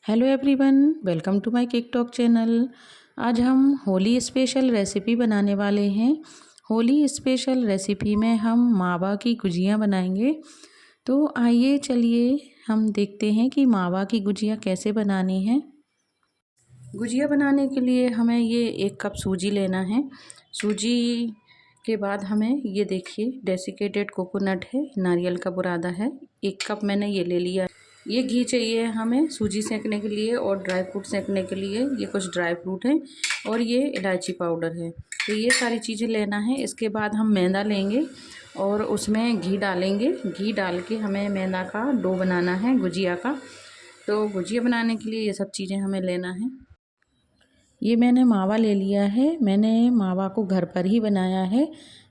Hello everyone, welcome to my cake talk channel. आज हम Holi special recipe बनाने वाले हैं। होली स्पेशल रेसिपी में हम मावा की गुजिया बनाएंगे। तो आइए चलिए हम देखते हैं कि मावा की गुजिया कैसे बनानी है। गुजिया बनाने के लिए हमें ये 1 कप सूजी लेना है। सूजी के बाद हमें ये देखिए डेसिकेटेड कोकोनट है, नारियल का बुरादा है, 1 कप मैंने ये ले लिया। ये घी चाहिए हमें सूजी सेंकने के लिए और ड्राई फ्रूट सेंकने के लिए। ये कुछ ड्राई फ्रूट है और ये इलायची पाउडर है। तो ये सारी चीज़ें लेना है। इसके बाद हम मैदा लेंगे और उसमें घी डालेंगे। घी डाल के हमें मैदा का डो बनाना है गुजिया का। तो गुजिया बनाने के लिए ये सब चीज़ें हमें लेना है। ये मैंने मावा ले लिया है। मैंने मावा को घर पर ही बनाया है।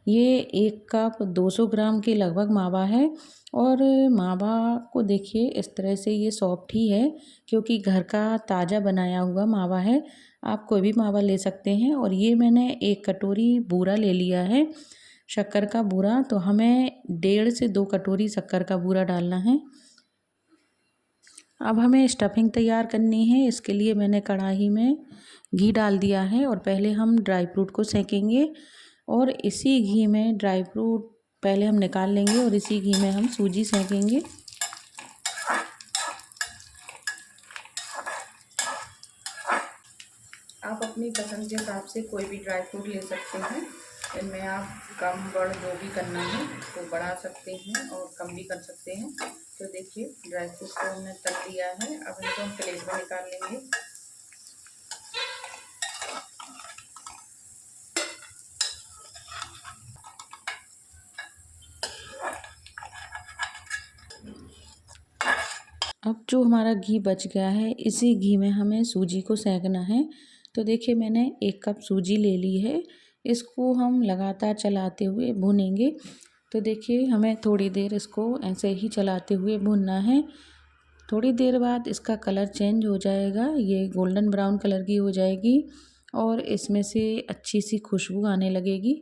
ये 1 कप 200 ग्राम के लगभग मावा है। और मावा को देखिए इस तरह से ये सॉफ्ट ही है क्योंकि घर का ताज़ा बनाया हुआ मावा है। आप कोई भी मावा ले सकते हैं। और ये मैंने 1 कटोरी बूरा ले लिया है, शक्कर का बूरा। तो हमें 1.5 से 2 कटोरी शक्कर का बूरा डालना है। अब हमें स्टफिंग तैयार करनी है। इसके लिए मैंने कढ़ाई में घी डाल दिया है और पहले हम ड्राई फ्रूट को सेकेंगे और इसी घी में ड्राई फ्रूट पहले हम निकाल लेंगे और इसी घी में हम सूजी सेकेंगे। आप अपनी पसंद के हिसाब से कोई भी ड्राई फ्रूट ले सकते हैं। इनमें आप कम बढ़ जो भी करना है तो बढ़ा सकते हैं और कम भी कर सकते हैं। तो देखिए ड्राई फ्रूट को हमने तल लिया है। अब इनको हम प्लेट में निकाल लेंगे। अब जो हमारा घी बच गया है इसी घी में हमें सूजी को सेंकना है। तो देखिए मैंने 1 कप सूजी ले ली है। इसको हम लगातार चलाते हुए भूनेंगे। तो देखिए हमें थोड़ी देर इसको ऐसे ही चलाते हुए भूनना है। थोड़ी देर बाद इसका कलर चेंज हो जाएगा, ये गोल्डन ब्राउन कलर की हो जाएगी और इसमें से अच्छी सी खुशबू आने लगेगी।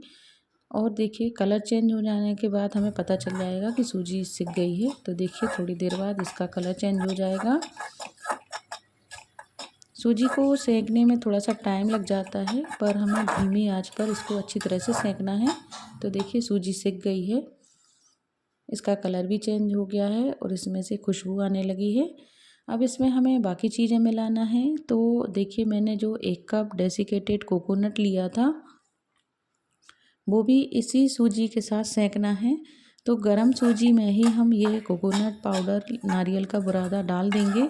और देखिए कलर चेंज हो जाने के बाद हमें पता चल जाएगा कि सूजी सिक गई है। तो देखिए थोड़ी देर बाद इसका कलर चेंज हो जाएगा। सूजी को सेंकने में थोड़ा सा टाइम लग जाता है पर हमें धीमी आंच पर इसको अच्छी तरह से सेंकना है। तो देखिए सूजी सिक गई है, इसका कलर भी चेंज हो गया है और इसमें से खुशबू आने लगी है। अब इसमें हमें बाकी चीज़ें मिलाना है। तो देखिए मैंने जो 1 कप डेसिकेटेड कोकोनट लिया था वो भी इसी सूजी के साथ सेंकना है। तो गरम सूजी में ही हम ये कोकोनट पाउडर, नारियल का बुरादा डाल देंगे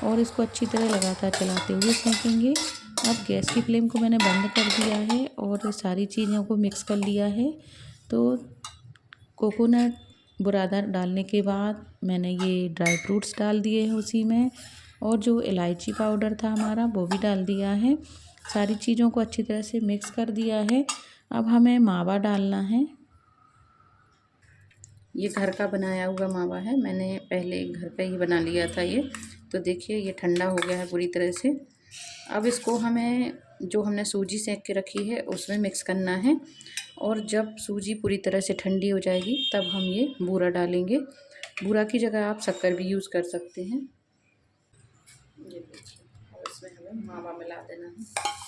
और इसको अच्छी तरह लगातार चलाते हुए सेंकेंगे। अब गैस की फ्लेम को मैंने बंद कर दिया है और सारी चीज़ों को मिक्स कर लिया है। तो कोकोनट बुरादा डालने के बाद मैंने ये ड्राई फ्रूट्स डाल दिए हैं उसी में और जो इलायची पाउडर था हमारा वो भी डाल दिया है। सारी चीज़ों को अच्छी तरह से मिक्स कर दिया है। अब हमें मावा डालना है। ये घर का बनाया हुआ मावा है, मैंने पहले घर पे ही बना लिया था ये। तो देखिए ये ठंडा हो गया है पूरी तरह से। अब इसको हमें जो हमने सूजी सेंक के रखी है उसमें मिक्स करना है और जब सूजी पूरी तरह से ठंडी हो जाएगी तब हम ये बूरा डालेंगे। बूरा की जगह आप शक्कर भी यूज़ कर सकते हैं। ये देखिए और इसमें हमें मावा मिला देना है।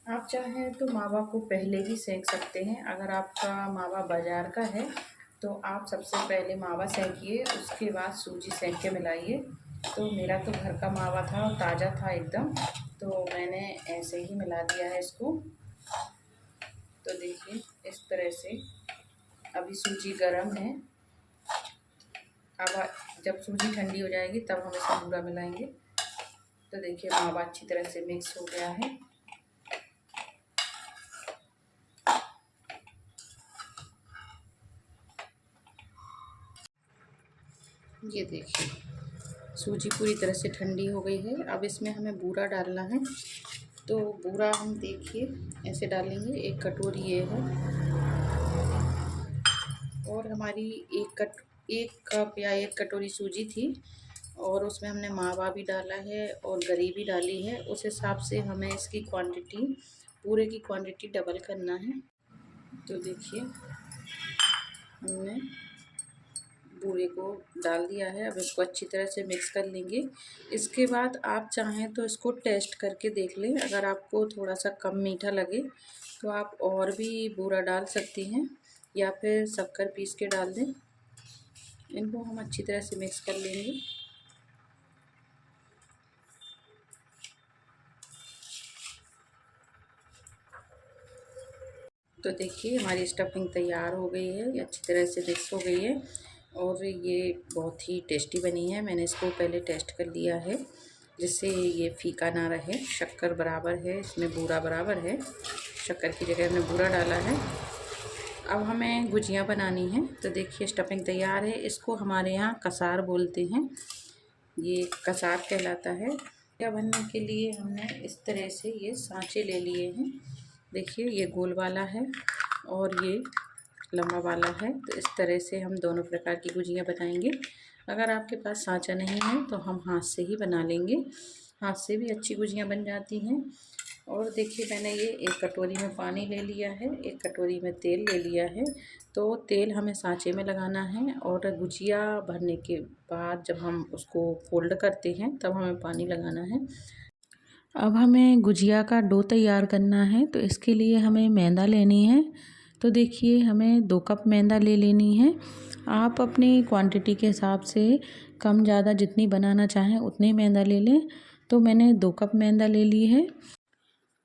आप चाहें तो मावा को पहले ही सेंक सकते हैं। अगर आपका मावा बाज़ार का है तो आप सबसे पहले मावा सेंकिए, उसके बाद सूजी सेंक के मिलाइए। तो मेरा तो घर का मावा था और ताज़ा था एकदम, तो मैंने ऐसे ही मिला दिया है इसको। तो देखिए इस तरह से अभी सूजी गर्म है। अब जब सूजी ठंडी हो जाएगी तब हम इसमें बूरा मिलाएंगे। तो देखिए मावा अच्छी तरह से मिक्स हो गया है। ये देखिए सूजी पूरी तरह से ठंडी हो गई है। अब इसमें हमें बूरा डालना है। तो बूरा हम देखिए ऐसे डालेंगे, 1 कटोरी ये है। और हमारी 1 कप या 1 कटोरी सूजी थी और उसमें हमने मावा भी डाला है और गरी भी डाली है। उस हिसाब से हमें इसकी क्वांटिटी, पूरे की क्वांटिटी डबल करना है। तो देखिए हमने बूरे को डाल दिया है। अब इसको अच्छी तरह से मिक्स कर लेंगे। इसके बाद आप चाहें तो इसको टेस्ट करके देख लें। अगर आपको थोड़ा सा कम मीठा लगे तो आप और भी बूरा डाल सकती हैं या फिर शक्कर पीस के डाल दें। इनको हम अच्छी तरह से मिक्स कर लेंगे। तो देखिए हमारी स्टफिंग तैयार हो गई है, ये अच्छी तरह से मिक्स हो गई है और ये बहुत ही टेस्टी बनी है। मैंने इसको पहले टेस्ट कर लिया है जिससे ये फीका ना रहे। शक्कर बराबर है, इसमें बूरा बराबर है, शक्कर की जगह हमने बूरा डाला है। अब हमें गुजिया बनानी है। तो देखिए स्टफिंग तैयार है। इसको हमारे यहाँ कसार बोलते हैं, ये कसार कहलाता है। गुजिया बनने के लिए हमने इस तरह से ये सांचे ले लिए हैं। देखिए ये गोल वाला है और ये लंबा वाला है। तो इस तरह से हम दोनों प्रकार की गुजिया बनाएंगे। अगर आपके पास सांचा नहीं है तो हम हाथ से ही बना लेंगे, हाथ से भी अच्छी गुजिया बन जाती हैं। और देखिए मैंने ये 1 कटोरी में पानी ले लिया है, 1 कटोरी में तेल ले लिया है। तो तेल हमें सांचे में लगाना है और गुजिया भरने के बाद जब हम उसको फोल्ड करते हैं तब हमें पानी लगाना है। अब हमें गुजिया का डो तैयार करना है। तो इसके लिए हमें मैदा लेनी है। तो देखिए हमें 2 कप मैदा ले लेनी है। आप अपनी क्वांटिटी के हिसाब से कम ज़्यादा जितनी बनाना चाहें उतनी मैदा ले लें। तो मैंने 2 कप मैदा ले ली है।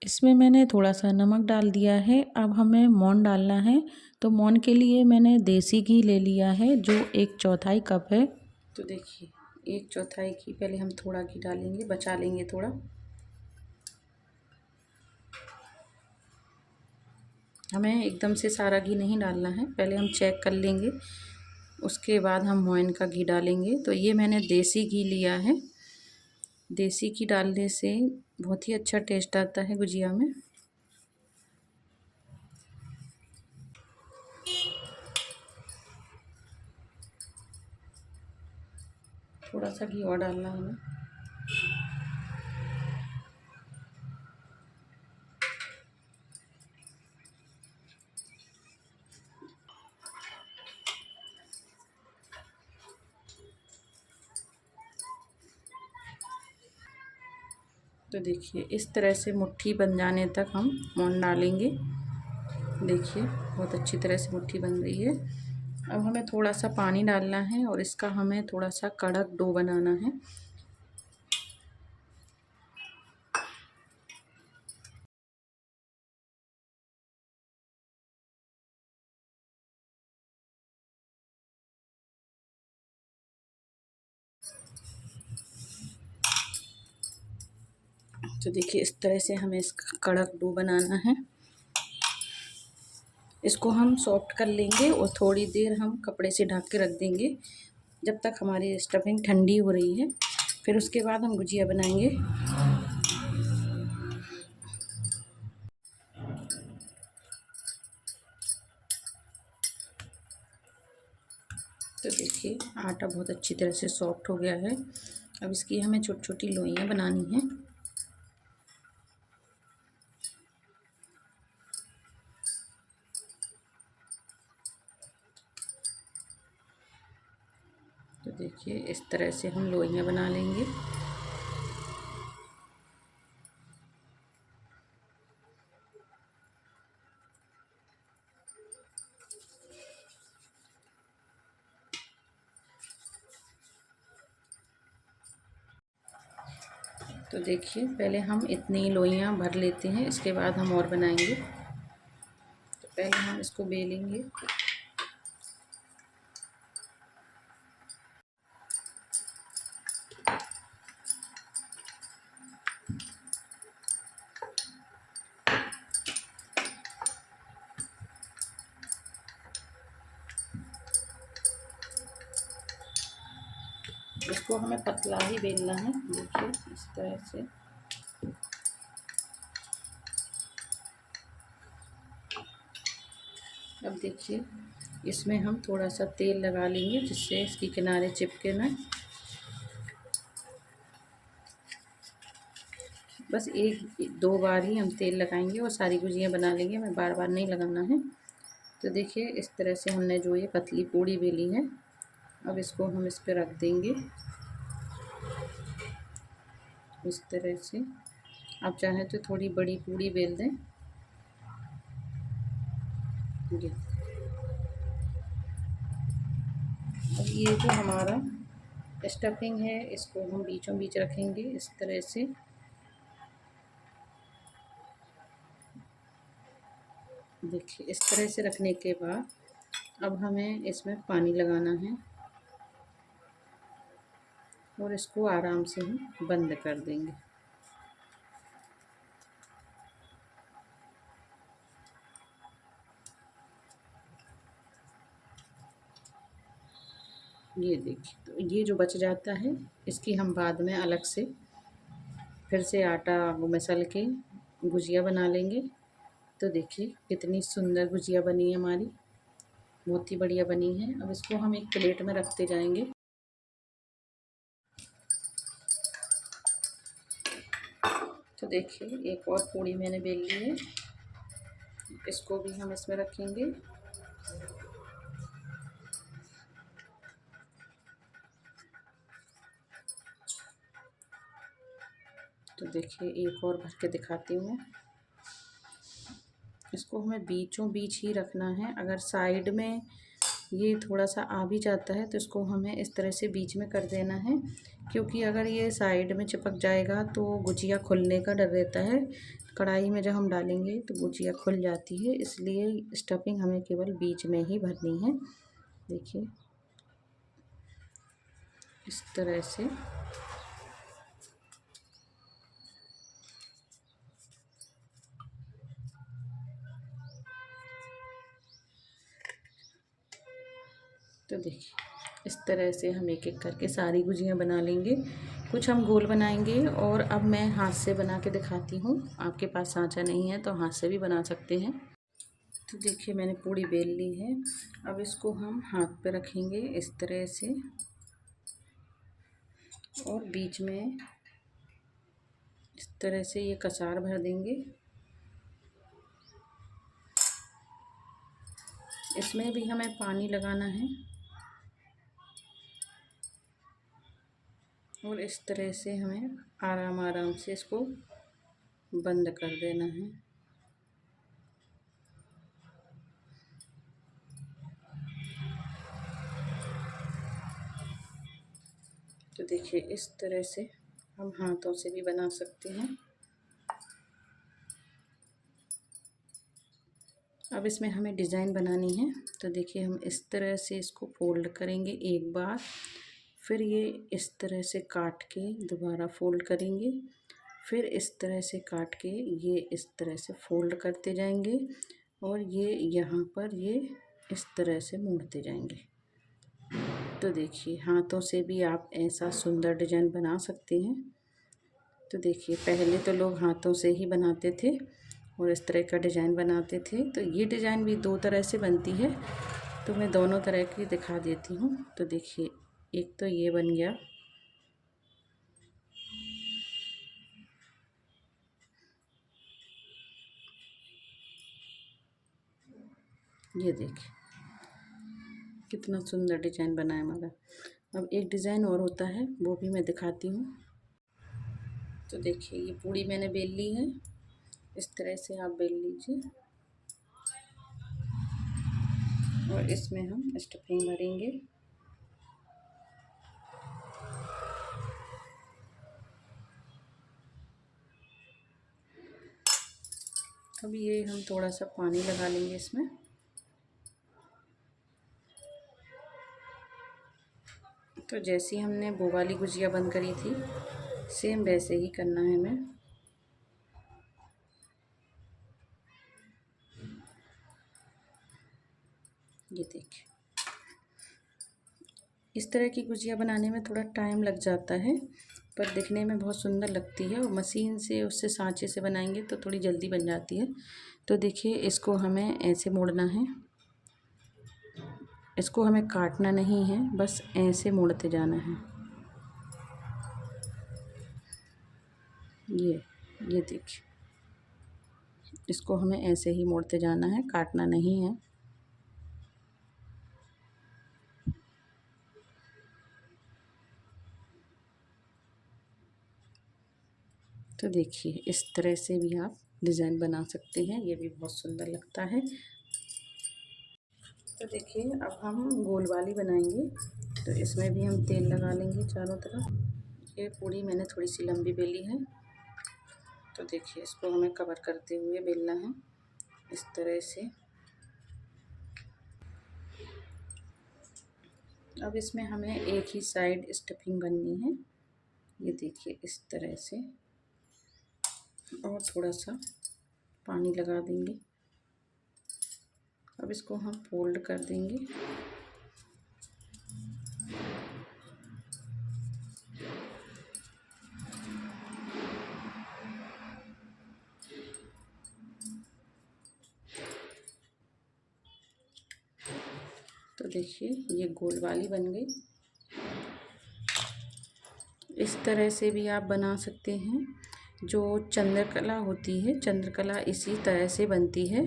इसमें मैंने थोड़ा सा नमक डाल दिया है। अब हमें मोन डालना है। तो मोन के लिए मैंने देसी घी ले लिया है जो 1/4 कप है। तो देखिए 1/4 घी, पहले हम थोड़ा घी डालेंगे, बचा लेंगे थोड़ा। हमें एकदम से सारा घी नहीं डालना है, पहले हम चेक कर लेंगे, उसके बाद हम मोइन का घी डालेंगे। तो ये मैंने देसी घी लिया है। देसी घी डालने से बहुत ही अच्छा टेस्ट आता है गुजिया में। थोड़ा सा घी और डालना है हमें। तो देखिए इस तरह से मुट्ठी बन जाने तक हम मोन डालेंगे। देखिए बहुत अच्छी तरह से मुट्ठी बन रही है। अब हमें थोड़ा सा पानी डालना है और इसका हमें थोड़ा सा कड़क डो बनाना है। तो देखिए इस तरह से हमें इसका कड़क डो बनाना है। इसको हम सॉफ्ट कर लेंगे और थोड़ी देर हम कपड़े से ढक के रख देंगे जब तक हमारी स्टफिंग ठंडी हो रही है। फिर उसके बाद हम गुजिया बनाएंगे। तो देखिए आटा बहुत अच्छी तरह से सॉफ्ट हो गया है। अब इसकी हमें छोटी छोटी लोइयाँ बनानी हैं। तो देखिए इस तरह से हम लोइयाँ बना लेंगे। तो देखिए पहले हम इतनी लोइयाँ भर लेते हैं, इसके बाद हम और बनाएंगे। तो पहले हम इसको बेलेंगे। इस इसको हमें पतला ही बेलना है। देखिए इस तरह से। अब देखिए इसमें हम थोड़ा सा तेल लगा लेंगे जिससे इसके किनारे चिपके ना। बस एक दो बार ही हम तेल लगाएंगे और सारी गुजियाँ बना लेंगे, हमें बार बार नहीं लगाना है। तो देखिए इस तरह से हमने जो ये पतली पूड़ी बेली है, अब इसको हम इस पर रख देंगे इस तरह से। आप चाहें तो थोड़ी बड़ी पूड़ी बेल दें। ये अब ये जो हमारा स्टफिंग है इसको हम बीचों बीच रखेंगे इस तरह से। देखिए इस तरह से रखने के बाद अब हमें इसमें पानी लगाना है और इसको आराम से हम बंद कर देंगे। ये देखिए, तो ये जो बच जाता है इसकी हम बाद में अलग से फिर से आटा मसल के गुजिया बना लेंगे। तो देखिए कितनी सुंदर गुजिया बनी है हमारी, बहुत ही बढ़िया बनी है। अब इसको हम एक प्लेट में रखते जाएंगे। तो देखिए एक और पूड़ी मैंने बेल ली है, इसको भी हम इसमें रखेंगे। तो देखिए एक और भर के दिखाती हूँ मैं। इसको हमें बीचों बीच ही रखना है। अगर साइड में ये थोड़ा सा आ भी जाता है तो इसको हमें इस तरह से बीच में कर देना है, क्योंकि अगर ये साइड में चिपक जाएगा तो गुजिया खुलने का डर रहता है। कढ़ाई में जब हम डालेंगे तो गुजिया खुल जाती है, इसलिए स्टफिंग हमें केवल बीच में ही भरनी है। देखिए इस तरह से। तो देखिए इस तरह से हम एक एक करके सारी गुजियाँ बना लेंगे। कुछ हम गोल बनाएंगे और अब मैं हाथ से बना के दिखाती हूँ। आपके पास सांचा नहीं है तो हाथ से भी बना सकते हैं। तो देखिए मैंने पूड़ी बेल ली है। अब इसको हम हाथ पे रखेंगे इस तरह से और बीच में इस तरह से ये कसार भर देंगे। इसमें भी हमें पानी लगाना है और इस तरह से हमें आराम आराम से इसको बंद कर देना है। तो देखिए इस तरह से हम हाथों से भी बना सकते हैं। अब इसमें हमें डिज़ाइन बनानी है। तो देखिए हम इस तरह से इसको फोल्ड करेंगे एक बार, फिर ये इस तरह से काट के दोबारा फोल्ड करेंगे, फिर इस तरह से काट के ये इस तरह से फोल्ड करते जाएंगे और ये यहाँ पर ये इस तरह से मोड़ते जाएंगे। तो देखिए हाथों से भी आप ऐसा सुंदर डिज़ाइन बना सकते हैं। तो देखिए पहले तो लोग हाथों से ही बनाते थे और इस तरह का डिज़ाइन बनाते थे। तो ये डिज़ाइन भी दो तरह से बनती है, तो मैं दोनों तरह की दिखा देती हूँ। तो देखिए एक तो ये बन गया, ये देखिए कितना सुंदर डिज़ाइन बना है हमारा। अब एक डिज़ाइन और होता है वो भी मैं दिखाती हूँ। तो देखिए ये पूड़ी मैंने बेल ली है, इस तरह से आप बेल लीजिए और इसमें हम स्टफिंग भरेंगे। अब ये हम थोड़ा सा पानी लगा लेंगे इसमें। तो जैसी हमने वो वाली गुजिया बंद करी थी सेम वैसे ही करना है हमें। ये देखिए इस तरह की गुजिया बनाने में थोड़ा टाइम लग जाता है, पर दिखने में बहुत सुंदर लगती है। और मशीन से उससे सांचे से बनाएंगे तो थोड़ी जल्दी बन जाती है। तो देखिए इसको हमें ऐसे मोड़ना है, इसको हमें काटना नहीं है, बस ऐसे मोड़ते जाना है। ये देखिए, इसको हमें ऐसे ही मोड़ते जाना है, काटना नहीं है। तो देखिए इस तरह से भी आप डिज़ाइन बना सकते हैं, ये भी बहुत सुंदर लगता है। तो देखिए अब हम गोल वाली बनाएंगे, तो इसमें भी हम तेल लगा लेंगे चारों तरफ। ये पूरी मैंने थोड़ी सी लंबी बेली है, तो देखिए इसको हमें कवर करते हुए बेलना है इस तरह से। अब इसमें हमें एक ही साइड स्टफिंग बननी है, ये देखिए इस तरह से। और थोड़ा सा पानी लगा देंगे। अब इसको हम फोल्ड कर देंगे। तो देखिए ये गोल वाली बन गई। इस तरह से भी आप बना सकते हैं। जो चंद्रकला होती है, चंद्रकला इसी तरह से बनती है।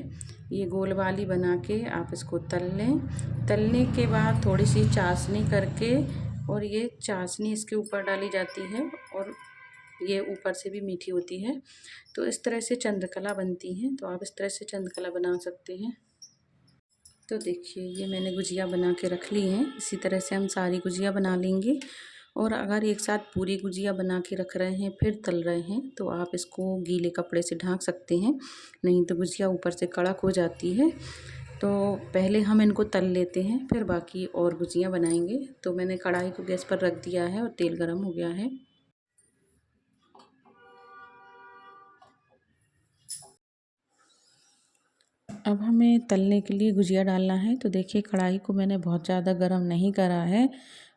ये गोल वाली बना के आप इसको तल लें। तलने के बाद थोड़ी सी चाशनी करके, और ये चाशनी इसके ऊपर डाली जाती है, और ये ऊपर से भी मीठी होती है। तो इस तरह से चंद्रकला बनती है। तो आप इस तरह से चंद्रकला बना सकते हैं। तो देखिए ये मैंने गुजिया बना के रख ली हैं। इसी तरह से हम सारी गुजिया बना लेंगे। और अगर एक साथ पूरी गुजिया बना के रख रहे हैं फिर तल रहे हैं, तो आप इसको गीले कपड़े से ढक सकते हैं, नहीं तो गुजिया ऊपर से कड़क हो जाती है। तो पहले हम इनको तल लेते हैं, फिर बाकी और गुजिया बनाएंगे। तो मैंने कढ़ाई को गैस पर रख दिया है और तेल गर्म हो गया है। अब हमें तलने के लिए गुजिया डालना है। तो देखिए कढ़ाई को मैंने बहुत ज़्यादा गर्म नहीं करा है,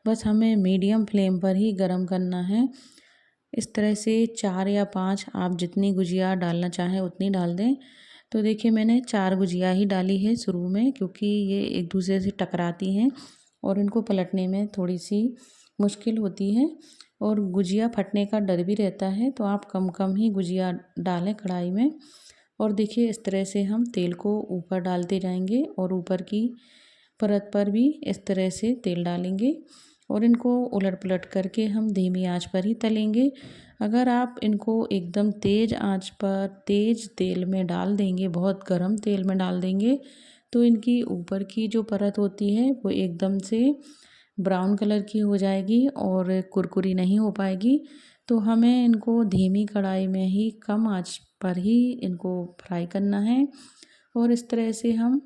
बस हमें मीडियम फ्लेम पर ही गर्म करना है। इस तरह से 4 या 5 आप जितनी गुजिया डालना चाहें उतनी डाल दें। तो देखिए मैंने 4 गुजिया ही डाली है शुरू में, क्योंकि ये एक दूसरे से टकराती हैं और इनको पलटने में थोड़ी सी मुश्किल होती है, और गुजिया फटने का डर भी रहता है। तो आप कम कम ही गुजिया डालें कढ़ाई में। और देखिए इस तरह से हम तेल को ऊपर डालते जाएंगे, और ऊपर की परत पर भी इस तरह से तेल डालेंगे, और इनको उलट पलट करके हम धीमी आंच पर ही तलेंगे। अगर आप इनको एकदम तेज़ आंच पर तेज़ तेल में डाल देंगे, बहुत गर्म तेल में डाल देंगे, तो इनकी ऊपर की जो परत होती है वो एकदम से ब्राउन कलर की हो जाएगी और कुरकुरी नहीं हो पाएगी। तो हमें इनको धीमी कढ़ाई में ही कम आंच पर ही इनको फ्राई करना है। और इस तरह से हम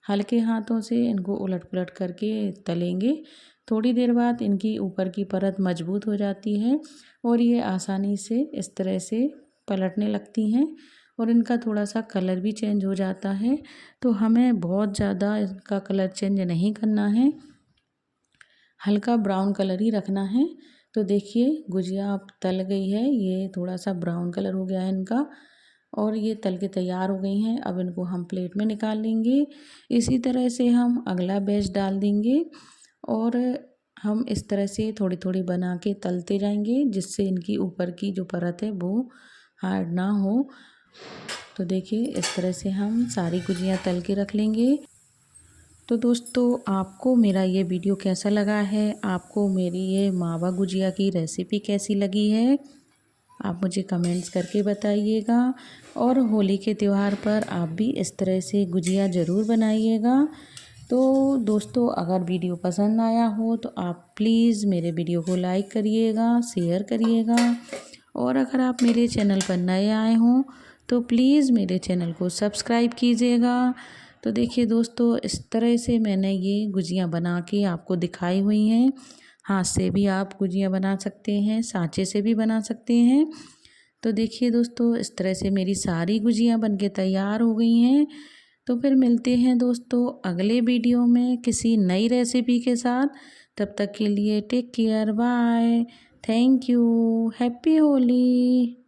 हल्के हाथों से इनको उलट पलट करके तलेंगे। थोड़ी देर बाद इनकी ऊपर की परत मजबूत हो जाती है, और ये आसानी से इस तरह से पलटने लगती हैं, और इनका थोड़ा सा कलर भी चेंज हो जाता है। तो हमें बहुत ज़्यादा इनका कलर चेंज नहीं करना है, हल्का ब्राउन कलर ही रखना है। तो देखिए गुजिया अब तल गई है, ये थोड़ा सा ब्राउन कलर हो गया है इनका, और ये तल के तैयार हो गई हैं। अब इनको हम प्लेट में निकाल लेंगे। इसी तरह से हम अगला बैच डाल देंगे, और हम इस तरह से थोड़ी थोड़ी बना के तलते जाएंगे, जिससे इनकी ऊपर की जो परत है वो हार्ड ना हो। तो देखिए इस तरह से हम सारी गुजिया तल के रख लेंगे। तो दोस्तों आपको मेरा ये वीडियो कैसा लगा है, आपको मेरी ये मावा गुजिया की रेसिपी कैसी लगी है, आप मुझे कमेंट्स करके बताइएगा। और होली के त्यौहार पर आप भी इस तरह से गुजिया ज़रूर बनाइएगा। तो दोस्तों अगर वीडियो पसंद आया हो तो आप प्लीज़ मेरे वीडियो को लाइक करिएगा, शेयर करिएगा, और अगर आप मेरे चैनल पर नए आए हों तो प्लीज़ मेरे चैनल को सब्सक्राइब कीजिएगा। तो देखिए दोस्तों इस तरह से मैंने ये गुजिया बना के आपको दिखाई हुई हैं। हाथ से भी आप गुजिया बना सकते हैं, सांचे से भी बना सकते हैं। तो देखिए दोस्तों इस तरह से मेरी सारी गुजिया बन के तैयार हो गई हैं। तो फिर मिलते हैं दोस्तों अगले वीडियो में किसी नई रेसिपी के साथ। तब तक के लिए take care, bye, thank you, happy Holi.